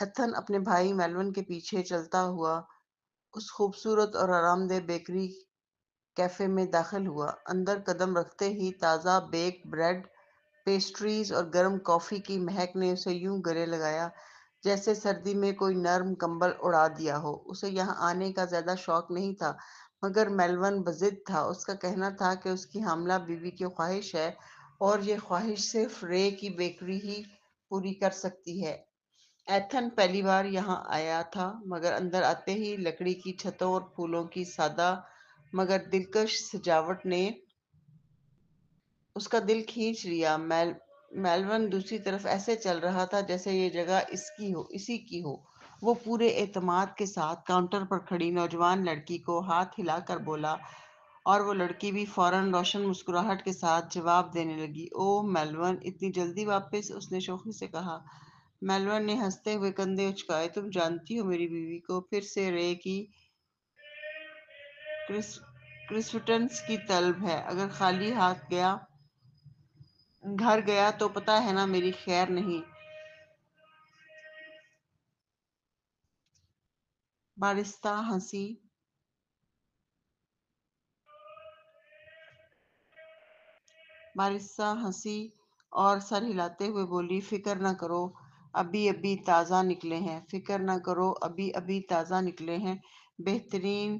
Athens اپنے بھائی میلون کے پیچھے چلتا ہوا اس خوبصورت اور آرام دہ بیکری کیفے میں داخل ہوا۔ اندر قدم رکھتے ہی تازہ بیک بریڈ، پیسٹریز اور گرم کافی کی مہک نے اسے یوں گلے لگایا جیسے سردی میں کوئی نرم کمبل اڑا دیا ہو۔ اسے یہاں آنے کا زیادہ شوق نہیں تھا، مگر میلون بضد تھا۔ اس کا کہنا تھا کہ اس کی حاملہ بیوی کی خواہش ہے اور یہ خواہش صرف رے کی بیکری ہی پوری کر سکتی ہے۔ ایتھن پہلی بار یہاں آیا تھا، مگر اندر آتے ہی لکڑی کی چھتوں اور پھولوں کی سادہ مگر دلکش سجاوٹ نے اس کا دل کھینچ لیا۔ میلون دوسری طرف ایسے چل رہا تھا جیسے یہ جگہ اسی کی ہو۔ وہ پورے اعتماد کے ساتھ کاؤنٹر پر کھڑی نوجوان لڑکی کو ہاتھ ہلا کر بولا اور وہ لڑکی بھی فوراً روشن مسکراہٹ کے ساتھ جواب دینے لگی۔ اوہ میلون، اتنی جلدی واپس؟ اس نے شوخی سے کہا۔ میلون نے ہنستے ہوئے کندھے اچکائے۔ تم جانتی ہو میری بیوی کو پھر سے رے کی کرسپٹنس کی طلب ہے۔ اگر خالی ہاتھ گھر گیا تو پتہ ہے نا میری خیر نہیں۔ بارستہ ہنسی اور سر ہلاتے ہوئے بولی، فکر نہ کرو، ابھی ابھی تازہ نکلے ہیں۔ فکر نہ کرو، ابھی ابھی تازہ نکلے ہیں۔ بہترین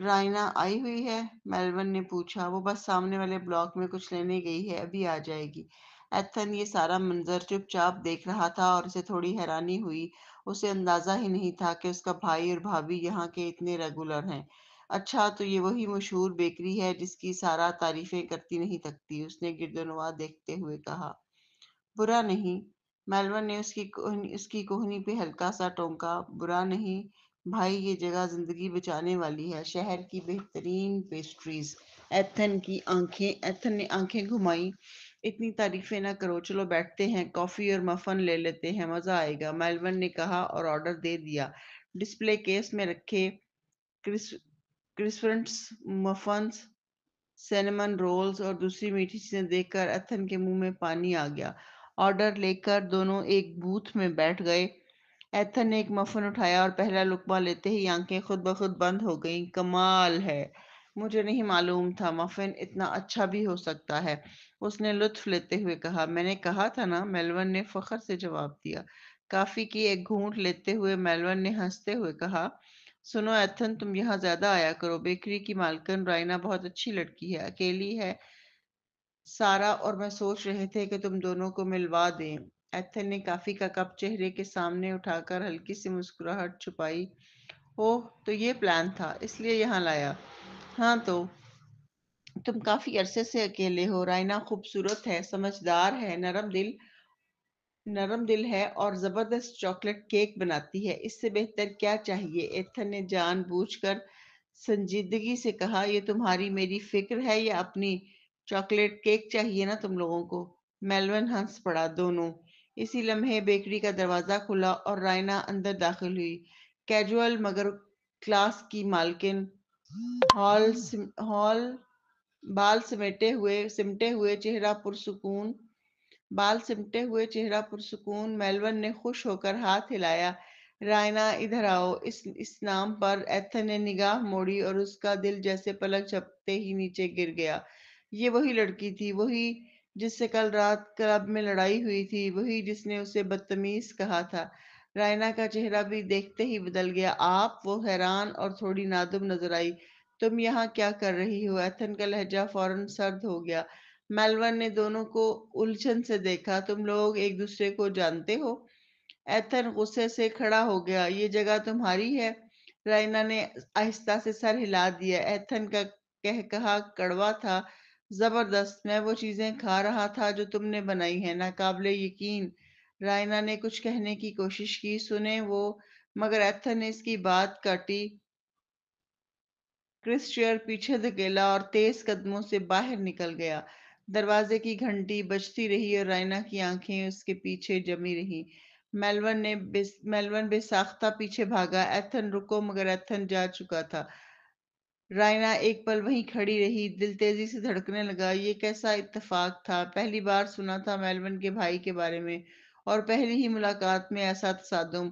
رائنا آئی ہوئی ہے؟ میلون نے پوچھا۔ وہ بس سامنے والے بلاک میں کچھ لینے گئی ہے، ابھی آ جائے گی۔ ایتھن یہ سارا منظر چپ چاپ دیکھ رہا تھا اور اسے تھوڑی حیرانی ہوئی۔ اسے اندازہ ہی نہیں تھا کہ اس کا بھائی اور بھابھی یہاں کے اتنے ریگولر ہیں۔ اچھا، تو یہ وہی مشہور بیکری ہے جس کی سارا تعریفیں کرتی نہیں تھکتی، اس نے گردنوا دیکھتے ہوئے کہا۔ برا نہیں، میلون نے اس کی کوہنی پہ ہلکا سا ٹونکا۔ برا نہیں بھائی، یہ جگہ زندگی بچانے والی ہے۔ شہر کی بہترین پیسٹریز۔ ایتھن نے آنکھیں گھمائیں۔ اتنی تعریفیں نہ کرو، چلو بیٹھتے ہیں، کافی اور مفن لے لیتے ہیں، مزہ آئے گا، میلون نے کہا اور آرڈر دے دیا۔ ڈسپلے کیس میں رکھے کرسپنٹس، مفنز، سینمن رولز اور دوسری میٹھی چیزیں دیکھ کر ایتھن کے منہ میں پانی آ گیا۔ آرڈر لے کر دونوں ایک بوتھ میں بیٹھ گئے۔ ایتھن نے ایک مفن اٹھایا اور پہلا لقمہ لیتے ہی آنکھیں خود بخود بند ہو گئیں۔ کمال ہے، مجھے نہیں معلوم تھا مفن اتنا اچھا بھی ہو سکتا ہے، اس نے لطف لیتے ہوئے کہا۔ میں نے کہا تھا نا، میلون نے فخر سے جواب دیا۔ کافی کی ایک گھونٹ لیتے ہوئے میلون نے ہنستے ہوئے کہا، سنو ایتھن، تم یہاں زیادہ آیا کرو، بیکری کی مالکن رائنا بہت اچھی لڑکی ہے، اکیلی ہے، سارا اور میں سوچ رہے تھے کہ تم دونوں کو ملوا دیں۔ ایتھن نے کافی کا کپ چہرے کے سامنے اٹھا کر ہلکی سی مسکراہٹ چھپائی۔ اوہ، تو یہ پلان تھا، اس لیے یہاں لایا؟ ہاں تو تم کافی عرصے سے اکیلے ہو۔ رائنا خوبصورت ہے، سمجھدار ہے، نرم دل ہے اور زبردست چاکلیٹ کیک بناتی ہے، اس سے بہتر کیا چاہیے؟ ایتھن نے جان بوجھ کر سنجیدگی سے کہا۔ یہ تمہاری میری فکر ہے یا اپنی؟ چاکلیٹ کیک چاہیے نا تم لوگوں کو؟ میلون ہنس پڑا۔ دونوں۔ اسی لمحے بیکری کا دروازہ کھلا اور رائنا اندر داخل ہوئی۔ کیجول مگر کلاس کی مالکن، ہال بال سمٹے ہوئے چہرہ پرسکون۔ میلون نے خوش ہو کر ہاتھ ہلایا۔ رائنا ادھر آؤ۔ اس نام پر ایتھن نے نگاہ موڑی اور اس کا دل جیسے پلک جھپکتے ہی نیچے گر گیا۔ یہ وہی لڑکی تھی، وہی جس سے کل رات کلب میں لڑائی ہوئی تھی، وہی جس نے اسے بدتمیز کہا تھا۔ رائنا کا چہرہ بھی دیکھتے ہی بدل گیا۔ آپ؟ وہ حیران اور تھوڑی نادم نظر آئی۔ تم یہاں کیا کر رہی ہو؟ ایتھن کا لہجہ فوراً سرد ہو گیا۔ میلون نے دونوں کو الجھن سے دیکھا۔ تم لوگ ایک دوسرے کو جانتے ہو؟ ایتھن غصے سے کھڑا ہو گیا۔ یہ جگہ تمہاری ہے؟ رائنا نے آہستہ سے سر ہلا دیا۔ ایتھن کا کہا کڑوا تھا۔ زبردست، میں وہ چیزیں کھا رہا تھا جو تم نے بنائی ہیں، ناقابل یقین۔ رائنا نے کچھ کہنے کی کوشش کی، سنیں وہ، مگر ایتھن نے اس کی بات کاٹی۔ کرس چیئر پیچھے دھکیلا اور تیز قدموں سے باہر نکل گیا۔ دروازے کی گھنٹی بجتی رہی اور رائنا کی آنکھیں اس کے پیچھے جمی رہیں۔ میلون بے ساختہ پیچھے بھاگا۔ ایتھن رکو، مگر ایتھن جا چکا تھا۔ رائنا ایک پل وہیں کھڑی رہی، دل تیزی سے دھڑکنے لگا۔ یہ کیسا اتفاق تھا؟ پہلی بار سنا تھا میلون کے بھائی کے بارے میں، اور پہلی ہی ملاقات میں ایسا تصادم۔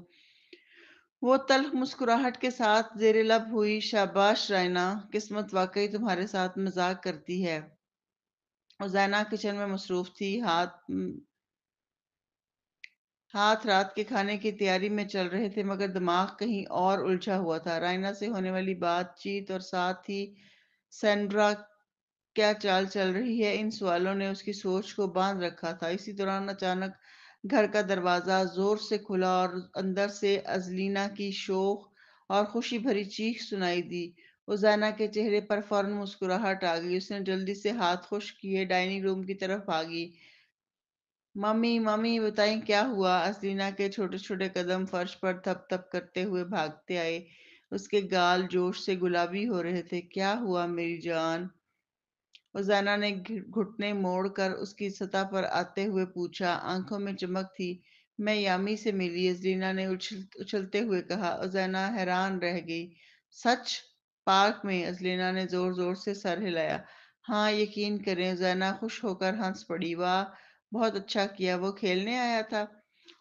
وہ تلخ مسکراہٹ کے ساتھ زیر لب ہوئی، شاباش رائنا، قسمت واقعی تمہارے ساتھ مذاق کرتی ہے۔ زینہ کچن میں مصروف تھی، ہاتھ رات کے کھانے کی تیاری میں چل رہے تھے، مگر دماغ کہیں اور الجھا ہوا تھا۔ رائنا سے ہونے والی بات چیت اور ساتھ ہی سینڈرا کیا چال چل رہی ہے، ان سوالوں نے اس کی سوچ کو باندھ رکھا تھا۔ اسی دوران اچانک گھر کا دروازہ زور سے کھلا اور اندر سے ازلینا کی شوق اور خوشی بھری چیخ سنائی دی۔ ازینہ کے چہرے پر فوراً مسکراہٹ آ گئی۔ اس نے جلدی سے ہاتھ خشک کیے ڈائننگ روم کی طرف بھاگی۔ ممی ممی بتائیں کیا ہوا؟ ازلینا کے چھوٹے چھوٹے قدم فرش پر تھپ تھپ کرتے ہوئے بھاگتے آئے۔ اس کے گال جوش سے گلابی ہو رہے تھے۔ کیا ہوا میری جان؟ روزانہ نے گھٹنے موڑ کر اس کی سطح پر آتے ہوئے پوچھا، آنکھوں میں چمک تھی۔ میں یامی سے ملی، ازلینا نے اچھلتے ہوئے کہا۔ ازینہ حیران رہ گئی۔ سچ؟ پارک میں؟ ازلینا نے زور زور سے سر ہلایا۔ ہاں یقین کریں، ازینہ خوش ہو کر ہنس پڑی۔ واہ، بہت اچھا کیا، وہ کھیلنے آیا تھا؟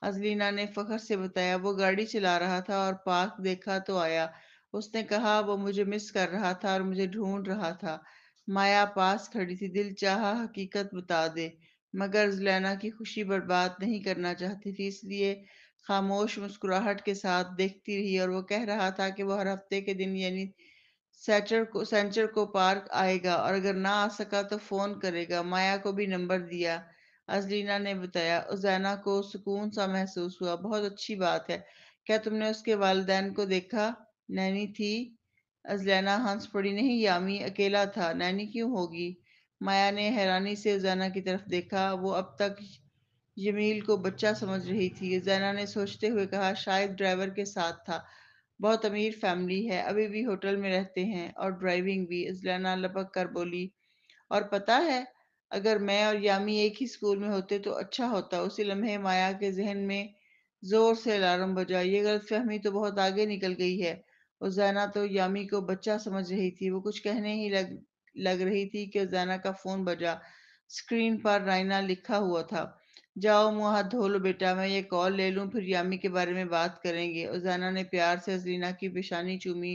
ازلینا نے فخر سے بتایا۔ وہ گاڑی چلا رہا تھا اور پارک دیکھا تو آیا۔ اس نے کہا وہ مجھے مس کر رہا تھا اور مجھے ڈھونڈ رہا تھا۔ مایا پاس کھڑی تھی، دل چاہا حقیقت بتا دے، مگر زلینا کی خوشی برباد نہیں کرنا چاہتی تھی، اس لیے خاموش مسکراہٹ کے ساتھ دیکھتی رہی۔ اور وہ کہہ رہا تھا کہ وہ ہر ہفتے کے دن یعنی سینچر کو پارک آئے گا اور اگر نہ آ سکا تو فون کرے گا۔ مایا کو بھی نمبر دیا، ازلینا نے بتایا۔ ازینہ کو سکون سا محسوس ہوا۔ بہت اچھی بات ہے، کیا تم نے اس کے والدین کو دیکھا؟ نینی تھی؟ ازلینا ہنس پڑی۔ نہیں یامی اکیلا تھا، نینی کیوں ہوگی؟ مایا نے حیرانی سے ازینہ کی طرف دیکھا۔ وہ اب تک جمیل کو بچہ سمجھ رہی تھی۔ ازینہ نے سوچتے ہوئے کہا شاید ڈرائیور کے ساتھ تھا، بہت امیر فیملی ہے، ابھی بھی ہوٹل میں رہتے ہیں اور ڈرائیونگ بھی۔ ازلینا لپک کر بولی، اور پتہ ہے اگر میں اور یامی ایک ہی اسکول میں ہوتے تو اچھا ہوتا۔ اسی لمحے مایا کے ذہن میں زور سے الارم بجا۔ یہ غلط فہمی تو بہت آگے نکل گئی ہے۔ ازینہ تو یامی کو بچہ سمجھ رہی تھی۔ وہ کچھ کہنے ہی لگ رہی تھی کہ ازینہ کا فون بجا۔ اسکرین پر رائنا لکھا ہوا تھا۔ جاؤ منہ ہاتھ دھو لو بیٹا، میں یہ کال لے لوں پھر یامی کے بارے میں بات کریں گے۔ ازینہ نے پیار سے ازلینا کی پیشانی چومی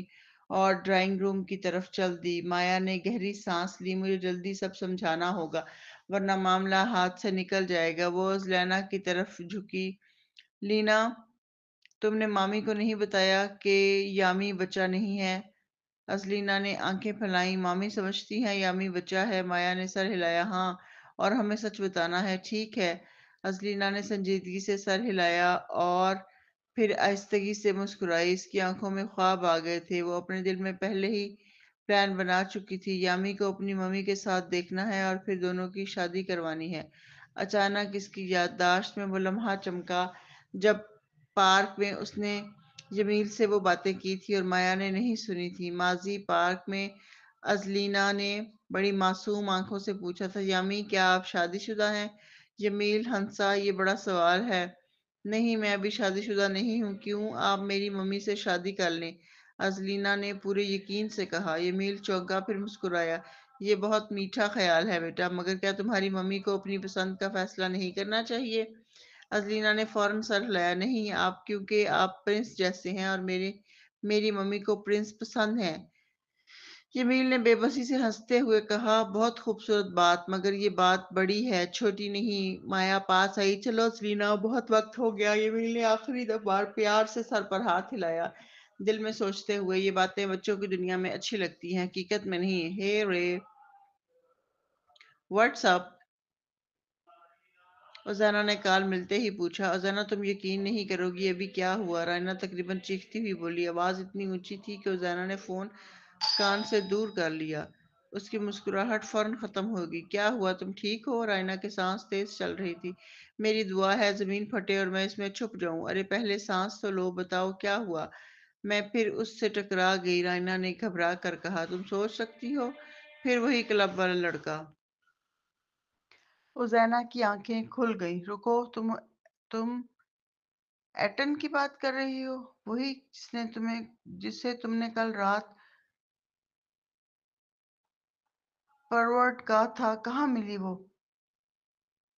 اور ڈرائنگ روم کی طرف چل دی۔ مایا نے گہری سانس لی۔ مجھے جلدی سب سمجھانا ہوگا ورنہ معاملہ ہاتھ سے نکل جائے گا۔ وہ ازلینا کی طرف جھکی۔ لینا، تم نے مامی کو نہیں بتایا کہ یامی بچہ نہیں ہے؟ ازلینا نے آنکھیں پھیلائیں۔ مامی سمجھتی ہیں یامی بچہ ہے؟ مایا نے سر ہلایا۔ ہاں، اور ہمیں سچ بتانا ہے، ٹھیک ہے؟ ازلینا نے سنجیدگی سے سر ہلایا اور پھر آہستگی سے مسکرائی۔ اس کی آنکھوں میں خواب آ گئے تھے۔ وہ اپنے دل میں پہلے ہی پلان بنا چکی تھی، یامی کو اپنی ممی کے ساتھ دیکھنا ہے اور پھر دونوں کی شادی کروانی ہے۔ اچانک اس کی یادداشت میں وہ لمحہ چمکا جب پارک میں اس نے جمیل سے وہ باتیں کی تھی اور مایا نے نہیں سنی تھی۔ ماضی پارک میں ازلینا نے بڑی معصوم آنکھوں سے پوچھا تھا، یامی کیا آپ شادی شدہ ہیں؟ جمیل ہنسا، یہ بڑا سوال ہے۔ نہیں میں ابھی شادی شدہ نہیں ہوں۔ کیوں؟ آپ میری ممی سے شادی کر لیں، ازلینا نے پورے یقین سے کہا۔ جمیل چونکا پھر مسکرایا۔ یہ بہت میٹھا خیال ہے بیٹا، مگر کیا تمہاری ممی کو اپنی پسند کا فیصلہ نہیں کرنا چاہیے؟ ازلینا نے فوراً سر ہلایا۔ نہیں آپ، کیونکہ آپ پرنس جیسے ہیں اور میری ممی کو پرنس پسند ہیں۔ جمیل نے بے بسی سے ہنستے ہوئے کہا، بہت خوبصورت بات، مگر یہ بات بڑی ہے، چھوٹی نہیں۔ مایا پاس آئی۔ چلو ازلینا، بہت وقت ہو گیا۔ جمیل نے آخری دفعہ پیار سے سر پر ہاتھ ہلایا، دل میں سوچتے ہوئے یہ باتیں بچوں کی دنیا میں اچھی لگتی ہیں، حقیقت میں نہیں۔ ہے رے، واٹس اپ؟ ازینہ نے کال ملتے ہی پوچھا۔ ازینہ تم یقین نہیں کرو گی ابھی کیا ہوا، رائنا تقریباً چیختی ہوئی بولی۔ آواز اتنی اونچی تھی کہ ازینہ نے فون کان سے دور کر لیا۔ اس کی مسکراہٹ فوراً ختم ہو گئی۔ کیا ہوا، تم ٹھیک ہو؟ رائنا کی سانس تیز چل رہی تھی۔ میری دعا ہے زمین پھٹے اور میں اس میں چھپ جاؤں۔ ارے پہلے سانس تو لو، بتاؤ کیا ہوا؟ میں پھر اس سے ٹکرا گئی، رائنا نے گھبرا کر کہا۔ تم سوچ سکتی ہو؟ پھر وہی کلب والا لڑکا؟ ازینہ کی آنکھیں کھل گئیں۔ رکو، تم ایٹن کی بات کر رہی ہو؟ وہی جسے تم نے کل رات پرورٹ کہا تھا، کہاں ملی وہ؟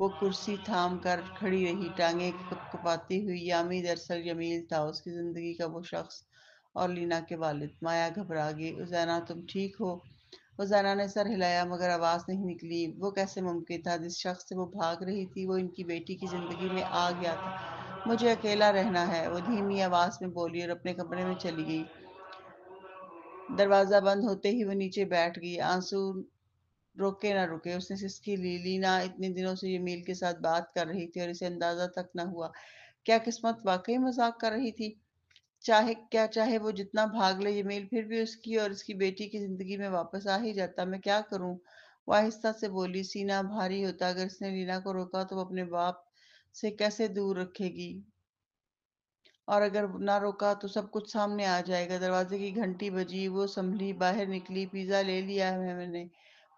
وہ کرسی تھام کر کھڑی رہی، ٹانگیں کپاتی ہوئی۔ یامی دراصل جمیل تھا، اس کی زندگی کا وہ شخص اور لینا کے والد۔ مایا گھبرا گئی۔ "ازینہ، تم ٹھیک ہو؟" ازینہ نے سر ہلایا مگر آواز نہیں نکلی۔ وہ کیسے ممکن تھا؟ جس شخص سے وہ بھاگ رہی تھی وہ ان کی بیٹی کی زندگی میں آ گیا تھا۔ "مجھے اکیلا رہنا ہے." وہ دھیمی آواز میں بولی اور اپنے کمرے میں چلی گئی۔ دروازہ بند ہوتے ہی وہ نیچے بیٹھ گئی۔ آنسو روکے نہ رکے۔ اس نے سسکی لی۔ لینا اتنے دنوں سے جمیل کے ساتھ بات کر رہی تھی اور اسے اندازہ تک نہ ہوا۔ کیا قسمت واقعی مذاق کر رہی تھی؟ چاہے وہ جتنا بھاگ لے جمیل پھر بھی اس کی اور اس کی بیٹی کی زندگی میں واپس آ ہی جاتا۔ "میں کیا کروں؟" وہ آہستہ سے بولی۔ سینہ بھاری ہوتا۔ اگر اس نے لینا کو روکا تو وہ اپنے باپ سے کیسے دور رکھے گی؟ اور اگر نہ روکا تو سب کچھ سامنے آ جائے گا۔ دروازے کی گھنٹی بجی۔ وہ سنبھلی، باہر نکلی۔ "پیزا لے لیا ہے میں نے."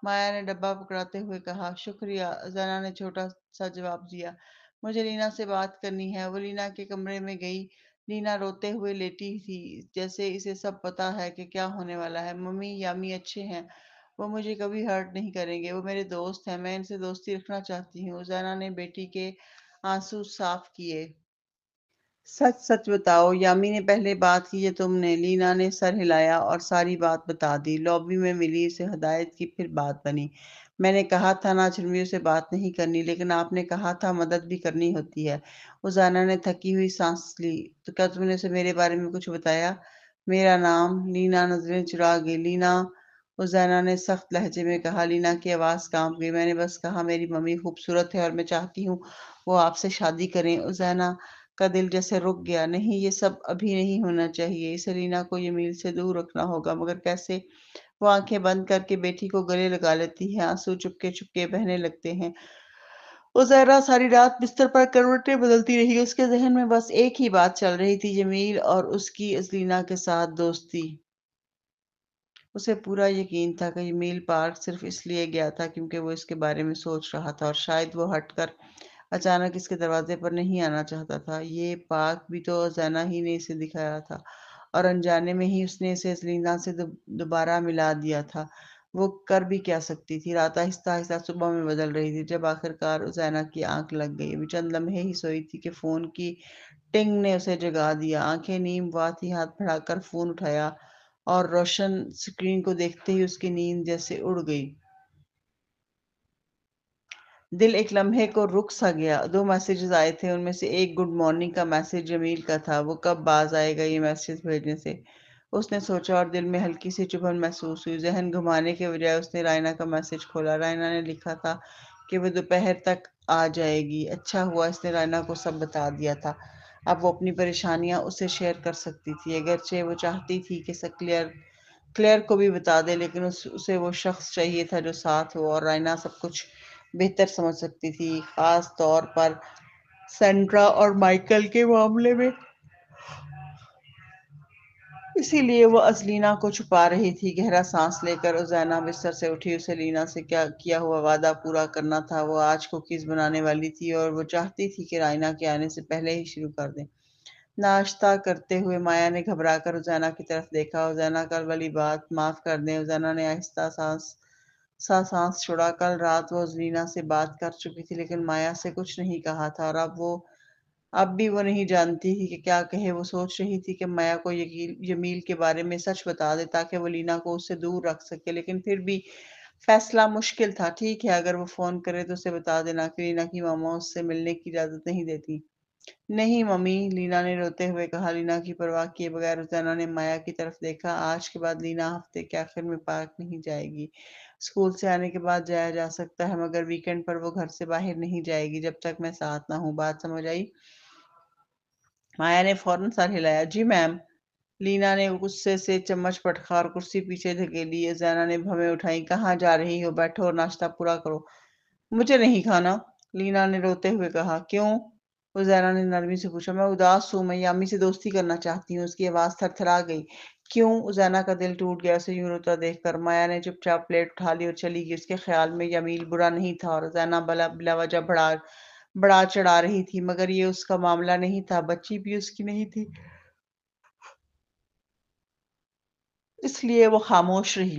مایا نے ڈبہ پکڑاتے ہوئے کہا۔ "شکریہ." زنا نے چھوٹا سا جواب دیا۔ "مجھے لینا سے بات کرنی ہے." وہ لینا کے کمرے میں گئی۔ لینا روتے ہوئے لیٹی تھی، جیسے اسے سب پتا ہے کہ کیا ہونے والا ہے۔ "ممی، یامی اچھے ہیں۔ وہ مجھے کبھی ہرٹ نہیں کریں گے۔ وہ میرے دوست ہیں۔ میں ان سے دوستی رکھنا چاہتی ہوں." زنا نے بیٹی کے آنسو صاف کیے۔ "سچ سچ بتاؤ، یامی نے پہلے بات کی یا تم نے؟" لینا نے سر ہلایا اور ساری بات بتا دی۔ لابی میں ملی اسے ہدایت کی پھر بات بنی۔ "میں نے کہا تھا نا چرمیوں سے بات نہیں کرنی، لیکن آپ نے کہا تھا مدد بھی کرنی ہوتی ہے." ازانہ نے تھکی ہوئی سانس لی۔ "تو کیا تم نے اسے میرے بارے میں کچھ بتایا؟" "میرا نام؟" لینا نظریں چرا گئی۔ "لینا!" ازانہ نے سخت لہجے میں کہا۔ لینا کی آواز کانپ گئی۔ "میں نے بس کہا میری ممی خوبصورت ہے اور میں چاہتی ہوں وہ آپ سے شادی کریں." ازانہ کا دل جیسے رک گیا۔ نہیں، یہ سب ابھی نہیں ہونا چاہیے۔ اسے رینا کو جمیل سے دور رکھنا ہوگا، مگر کیسے؟ وہ آنکھیں بند کر کے بیٹی کو گلے لگا لیتی ہے۔ آنسو چپکے چپکے بہنے لگتے ہیں۔ عزیرہ ساری رات بستر پر کروٹیں بدلتی رہی۔ اس کے ذہن میں بس ایک ہی بات چل رہی تھی، جمیل اور اس کی ازلینا کے ساتھ دوستی۔ اسے پورا یقین تھا کہ جمیل پارک صرف اس لیے گیا تھا کیونکہ وہ اس کے بارے میں سوچ رہا تھا، اور شاید وہ ہٹ کر اچانک اس کے دروازے پر نہیں آنا چاہتا تھا۔ یہ پارک بھی تو زینا ہی نے اسے دکھایا تھا، اور انجانے میں ہی اس نے اسے سلینا سے دوبارہ ملا دیا تھا۔ وہ کر بھی کیا سکتی تھی؟ رات آہستہ آہستہ صبح میں بدل رہی تھی جب آخرکار زینا کی آنکھ لگ گئی۔ ابھی چند لمحے ہی سوئی تھی کہ فون کی ٹنگ نے اسے جگا دیا۔ آنکھیں نیم وا تھی، ہاتھ بڑھا کر فون اٹھایا اور روشن سکرین کو دیکھتے ہی اس کی نیند جیسے اڑ گئی۔ دل ایک لمحے کو رک سا گیا۔ 2 میسیجز آئے تھے، ان میں سے ایک گڈ مارننگ کا میسیج جمیل کا تھا۔ وہ کب باز آئے گا یہ میسیج بھیجنے سے؟ اس نے سوچا اور دل میں ہلکی سی چبھن محسوس ہوئی۔ ذہن گھمانے کے بجائے اس نے رائنا کا میسیج کھولا۔ رائنا نے لکھا تھا کہ وہ دوپہر تک آ جائے گی۔ اچھا ہوا اس نے رائنا کو سب بتا دیا تھا۔ اب وہ اپنی پریشانیاں اسے شیئر کر سکتی تھی، اگرچہ وہ چاہتی تھی کہ کلیئر کو بھی بتا دے، لیکن اسے وہ شخص چاہیے تھا جو ساتھ ہو، اور رائنا سب کچھ بہتر سمجھ سکتی تھی، خاص طور پر سینڈرا اور مائیکل کے معاملے میں۔ اسی لیے وہ ازلینا کو چھپا رہی تھی۔ گہرا سانس لے کر ازینہ بستر سے اٹھی۔ اسے لینا سے کیا ہوا وعدہ پورا کرنا تھا۔ وہ آج کوکیز بنانے والی تھی اور وہ چاہتی تھی کہ رائنا کے آنے سے پہلے ہی شروع کر دیں۔ ناشتہ کرتے ہوئے مایا نے گھبرا کر ازینہ کی طرف دیکھا۔ "ازینہ، کل والی بات معاف کر دیں." ازینہ نے آہستہ سانس چھوڑا۔ کل رات وہ ازلینا سے بات کر چکی تھی، لیکن مایا سے کچھ نہیں کہا تھا، اور اب بھی وہ نہیں جانتی تھی کہ کیا کہے۔ وہ سوچ رہی تھی کہ مایا کو جمیل کے بارے میں سچ بتا دے تاکہ وہ لینا کو اس سے دور رکھ سکے، لیکن پھر بھی فیصلہ مشکل تھا۔ ٹھیک ہے، اگر وہ فون کرے تو اسے بتا دینا کہ لینا کی ماما اس سے ملنے کی اجازت نہیں دیتی۔ "نہیں ممی," لینا نے روتے ہوئے کہا۔ لینا کی پرواہ کیے بغیر ازینہ نے مایا کی طرف دیکھا۔ آج کے بعد لینا ہفتے کے آخر میں پارک نہیں جائے گی۔ اسکول سے آنے کے بعد جایا جا سکتا ہے، مگر ویکنڈ پر وہ گھر سے باہر نہیں جائے گی جب تک میں ساتھ نہ ہوں۔ بات سمجھ آئی؟ مایا نے فوراً سر ہلایا۔ "جی میم۔" لینا نے غصے سے چمچ پٹکا اور کرسی پیچھے دھکیلی۔ ازینہ نے بھویں اٹھائیں۔ "کہاں جا رہی ہو؟ بیٹھو اور ناشتہ پورا کرو۔" "مجھے نہیں کھانا," لینا نے روتے ہوئے کہا۔ "کیوں؟" ازینہ نے نرمی سے پوچھا۔ "میں اداس ہوں۔ میں یامی سے دوستی کرنا چاہتی ہوں." اس کی آواز تھر تھرا گئی۔ "کیوں؟" ازینہ کا دل ٹوٹ گیا اسے یوں روتا دیکھ کر۔ مایا نے چپ چاپ پلیٹ اٹھا لی اور چلی گئی۔ اس کے خیال میں جمیل برا نہیں تھا اور ازینہ بلا وجہ بڑا چڑھا رہی تھی، مگر یہ اس کا معاملہ نہیں تھا۔ بچی بھی اس کی نہیں تھی، اس لیے وہ خاموش رہی۔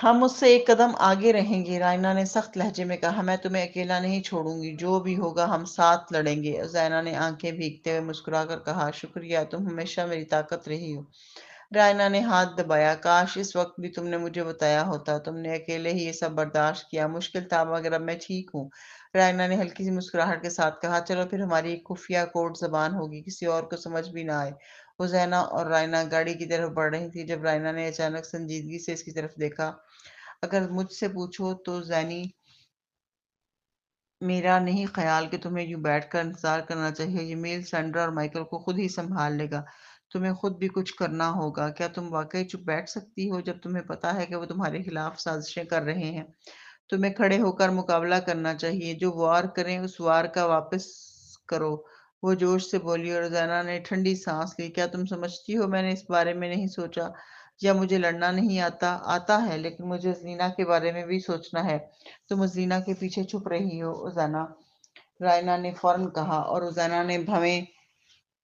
ہم اس سے ایک قدم آگے رہیں گے، رائنا نے سخت لہجے میں کہا۔ میں تمہیں اکیلا نہیں چھوڑوں گی، جو بھی ہوگا ہم ساتھ لڑیں گے۔ زینا نے آنکھیں بھیگتے ہوئے مسکرا کر کہا، شکریہ، تم ہمیشہ میری طاقت رہی ہو۔ رائنا نے ہاتھ دبایا۔ کاش اس وقت بھی تم نے مجھے بتایا ہوتا، تم نے اکیلے ہی یہ سب برداشت کیا، مشکل تھا مگر اب میں ٹھیک ہوں۔ رائنا نے ہلکی سی مسکراہٹ کے ساتھ کہا، چلو پھر ہماری ایک خفیہ کوڈ زبان ہوگی، کسی اور کو سمجھ بھی نہ آئے۔ حسینہ اور رائنا گاڑی کی طرف بڑھ رہی تھی جب رائنا نے اچانک سنجیدگی سے اس کی طرف دیکھا۔ اگر مجھ سے پوچھو تو زینی، میرا نہیں خیال کہ تمہیں یوں بیٹھ کر انتظار کرنا چاہیے۔ یہ میل سینڈرا اور مائیکل کو خود ہی سنبھال لے گا۔ تمہیں خود بھی کچھ کرنا ہوگا۔ کیا تم واقعی چپ بیٹھ سکتی ہو جب تمہیں پتا ہے کہ وہ تمہارے خلاف سازشیں کر رہے ہیں؟ تمہیں کھڑے ہو کر مقابلہ کرنا چاہیے۔ جو وار کریں اس وار کا واپس کرو۔ وہ جوش سے بولی اور روزانہ نے ٹھنڈی سانس لی۔ کیا تم سمجھتی ہو میں نے اس بارے میں نہیں سوچا؟ یا مجھے لڑنا نہیں آتا؟ آتا ہے، لیکن مجھے زینا کے بارے میں بھی سوچنا ہے۔ تم زینا کے پیچھے چھپ رہی ہو اوزانا، رائنا نے فوراً کہا، اور اوزانا نے بھویں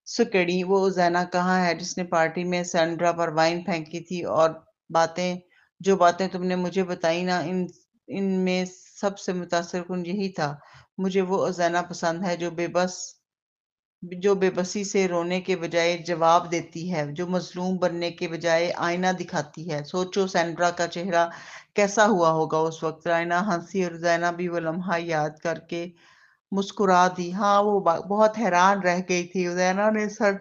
سکڑی۔ وہ اوزانا کہاں ہے جس نے پارٹی میں سینڈرا پر وائن پھینکی تھی؟ اور باتیں، جو باتیں تم نے مجھے بتائی نا، ان میں سب سے متاثر کن یہی تھا۔ مجھے وہ اوزانا پسند ہے جو بے بسی سے رونے کے بجائے جواب دیتی ہے، جو مظلوم بننے کے بجائے آئینہ دکھاتی ہے۔ سوچو سینڈرا کا چہرہ کیسا ہوا ہوگا اس وقت۔ رائنا ہنسی اور زینا بھی وہ لمحہ یاد کر کے مسکرا دی۔ ہاں، وہ بہت حیران رہ گئی تھی۔ زینا نے سر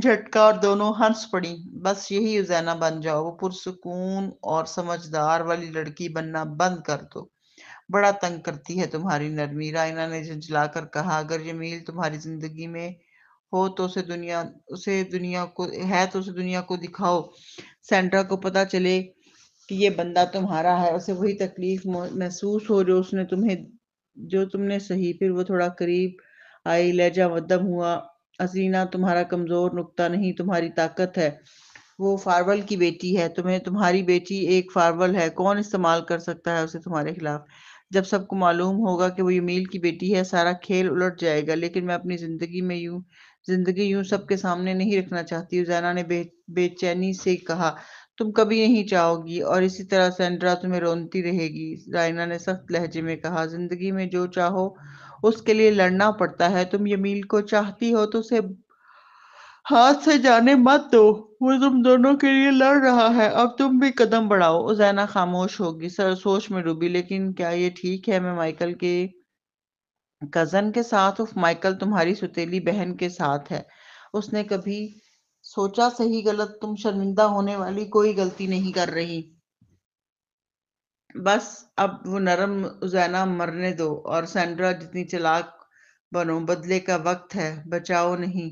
جھٹکا اور دونوں ہنس پڑی۔ بس یہی زینا بن جاؤ، وہ پرسکون اور سمجھدار والی لڑکی بننا بند کر دو۔ بڑا تنگ کرتی ہے تمہاری نرمی، رائنا نے جھنجھلا کر کہا۔ اگر جمیل تمہاری زندگی میں ہو تو اسے دنیا کو دکھاؤ۔ سینڈرا کو پتا چلے کہ یہ بندہ تمہارا ہے، اسے وہی تکلیف محسوس ہو جو تم نے سہی۔ پھر وہ تھوڑا قریب آئی، لہجہ مدھم ہوا۔ حسینہ تمہارا کمزور نقطہ نہیں، تمہاری طاقت ہے۔ وہ فارول کی بیٹی ہے، تمہاری بیٹی ایک فارول ہے، کون استعمال کر سکتا ہے اسے تمہارے خلاف؟ جب سب کو معلوم ہوگا کہ وہ یمیل کی بیٹی ہے، سارا کھیل الٹ جائے گا۔ لیکن میں اپنی زندگی یوں سب کے سامنے نہیں رکھنا چاہتی، زینا نے بے چینی سے کہا۔ تم کبھی نہیں چاہو گی، اور اسی طرح سینڈرا تمہیں رونتی رہے گی، رائنا نے سخت لہجے میں کہا۔ زندگی میں جو چاہو اس کے لیے لڑنا پڑتا ہے۔ تم یمیل کو چاہتی ہو تو اسے ہاتھ سے جانے مت دو، وہ تم دونوں کے لیے لڑ رہا ہے، اب تم بھی قدم بڑھاؤ۔ زینا خاموش ہوگی، سوچ میں ڈوبی۔ لیکن کیا یہ ٹھیک ہے؟ میں مائیکل کے کزن کے ساتھ مائیکل تمہاری ستیلی بہن کے ساتھ ہے، اس نے کبھی سوچا صحیح غلط؟ تم شرمندہ ہونے والی کوئی غلطی نہیں کر رہی۔ بس اب وہ نرم زینا مرنے دو، اور سینڈرا جتنی چلاک بنو، بدلے کا وقت ہے، بچاؤ نہیں۔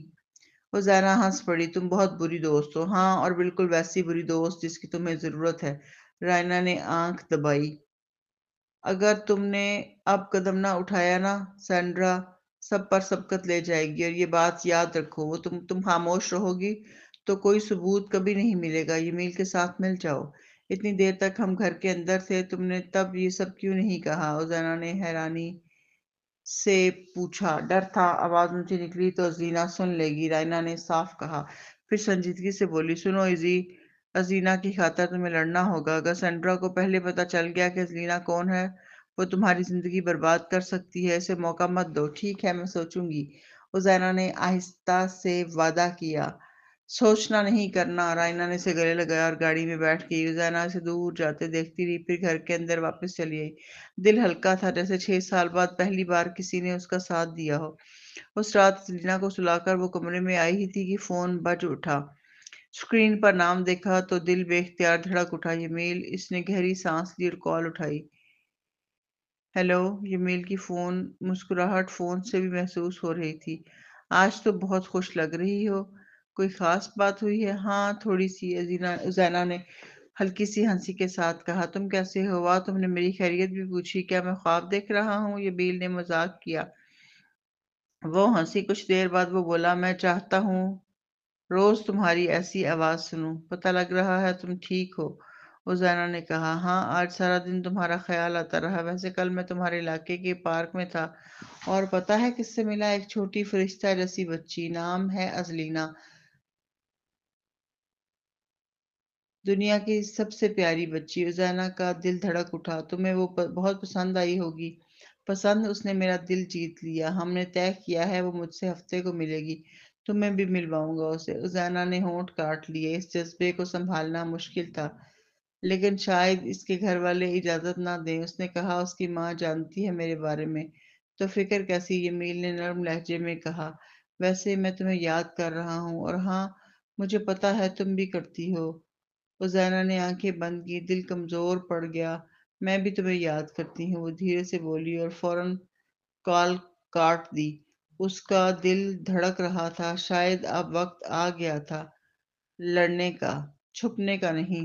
وہ زینا ہنس پڑی۔ تم بہت بری دوست ہو۔ ہاں، اور بالکل ویسی بری دوست جس کی تمہیں ضرورت ہے۔ رائنا نے آنکھ دبائی۔ اگر تم نے اب قدم نہ اٹھایا نا، سینڈرا سب پر سبقت لے جائے گی، اور یہ بات یاد رکھو، وہ تم خاموش رہو گی تو کوئی ثبوت کبھی نہیں ملے گا۔ یمیل کے ساتھ مل جاؤ۔ اتنی دیر تک ہم گھر کے اندر تھے، تم نے تب یہ سب کیوں نہیں کہا؟ اوزانا نے حیرانی سے پوچھا۔ ڈر تھا، آواز اونچی نکلی تو زینا سن لے گی، رائنا نے صاف کہا۔ پھر سنجیدگی سے بولی، سنو ازینا کی خاطر تمہیں لڑنا ہوگا۔ اگر سینڈرا کو پہلے پتا چل گیا کہ ازینا کون ہے، وہ تمہاری زندگی برباد کر سکتی ہے، اسے موقع مت دو۔ ٹھیک ہے، میں سوچوں گی، اوزانا نے آہستہ سے وعدہ کیا۔ سوچنا نہیں کرنا، رائنا نے اسے گلے لگایا اور گاڑی میں بیٹھ گئی۔ اوزانا اسے دور جاتے دیکھتی رہی، پھر گھر کے اندر واپس چلی آئی۔ دل ہلکا تھا، جیسے 6 سال بعد پہلی بار کسی نے اس کا ساتھ دیا ہو۔ اس رات سلینا کو سلا کر وہ کمرے میں آئی ہی تھی کہ فون بج اٹھا۔ اسکرین پر نام دیکھا تو دل بے اختیار دھڑک اٹھا۔ یہ میل، اس نے گہری سانس لی اور کال اٹھائی۔ ہیلو، یہ میل کی مسکراہٹ فون سے بھی محسوس ہو رہی تھی۔ آج تو بہت خوش لگ رہی ہو، کوئی خاص بات ہوئی ہے؟ ہاں، تھوڑی سی، زینا نے ہلکی سی ہنسی کے ساتھ کہا۔ تم کیسے ہو؟ تم نے میری خیریت بھی پوچھی؟ کیا میں خواب دیکھ رہا ہوں؟ یہ بیل نے مذاق کیا۔ وہ ہنسی، کچھ دیر بعد وہ بولا، میں چاہتا ہوں روز تمہاری ایسی آواز سنوں، پتہ لگ رہا ہے تم ٹھیک ہو۔ زینا نے کہا، ہاں، آج سارا دن تمہارا خیال آتا رہا۔ ویسے کل میں تمہارے علاقے کے پارک میں تھا، اور پتہ ہے کس سے ملا؟ ایک چھوٹی فرشتہ جیسی بچی، نام ہے ازلینا۔ دنیا کی سب سے پیاری بچی۔ ازینہ کا دل دھڑک اٹھا۔ تمہیں وہ بہت پسند آئی ہوگی۔ پسند؟ اس نے میرا دل جیت لیا۔ ہم نے طے کیا ہے وہ مجھ سے ہفتے کو ملے گی۔ تمہیں بھی ملواؤں گا اسے۔ ازینہ نے ہونٹ کاٹ لیے۔ اس جذبے کو سنبھالنا مشکل تھا، لیکن شاید اس کے گھر والے اجازت نہ دیں۔ اس نے کہا اس کی ماں جانتی ہے میرے بارے میں۔ تو فکر کیسی؟ جمیل نے نرم لہجے میں کہا۔ ویسے میں تمہیں یاد کر رہا ہوں، اور ہاں، مجھے پتا ہے تم بھی کرتی ہو۔ روزانہ نے آنکھیں بند کی۔ دل کمزور پڑ گیا۔ میں بھی تمہیں یاد کرتی ہوں، وہ دھیرے سے بولی اور فوراً کال کاٹ دی۔ اس کا دل دھڑک رہا تھا۔ شاید اب وقت آ گیا تھا لڑنے کا، چھپنے کا نہیں۔